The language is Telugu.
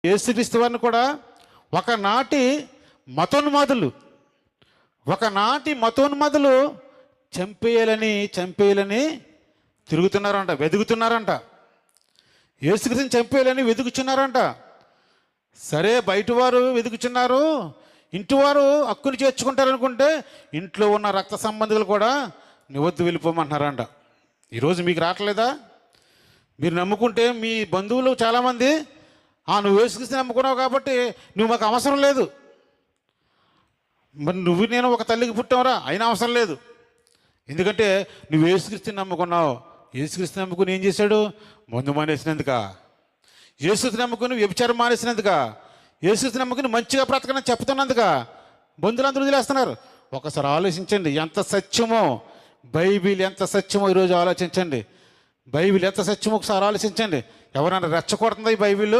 యేసుక్రీస్తు వారిని కూడా ఒకనాటి మతోన్మాదులు చంపేయాలని తిరుగుతున్నారంట, వెతుకుతున్నారంట. యేసుక్రీస్తుని చంపేయాలని వెతుకుచున్నారంట. సరే, బయట వారు వెతుకుచున్నారు, ఇంటివారు హక్కుని చేర్చుకుంటారనుకుంటే ఇంట్లో ఉన్న రక్త సంబంధికులు కూడా నీ వద్దు వెళ్ళిపోమంటున్నారంట. ఈరోజు మీకు రావట్లేదా? మీరు నమ్ముకుంటే మీ బంధువులు చాలామంది నువ్వు యేసుక్రీస్తుని నమ్ముకున్నావు కాబట్టి నువ్వు మాకు అవసరం లేదు. మరి నేను ఒక తల్లికి పుట్టావురా, అయినా అవసరం లేదు. ఎందుకంటే నువ్వు యేసుక్రీస్తుని నమ్ముకున్నావు. యేసుక్రీస్తుని నమ్ముకుని ఏం చేశాడు? మందు మానేసినందుక? యేసుక్రీస్తుని నమ్ముకుని వ్యభిచారం మానేసినందుక? యేసుక్రీస్తుని నమ్ముకుని మంచిగా బ్రతకనని చెప్తున్నందుక బంధువులందరూ వదిలేస్తున్నారు. ఒకసారి ఆలోచించండి, ఎంత సత్యమో బైబిల్, ఎంత సత్యమో ఈరోజు ఆలోచించండి. బైబిల్ ఎంత సత్యమో ఒకసారి ఆలోచించండి. ఎవరైనా రెచ్చగొడుతుందా ఈ బైబిల్?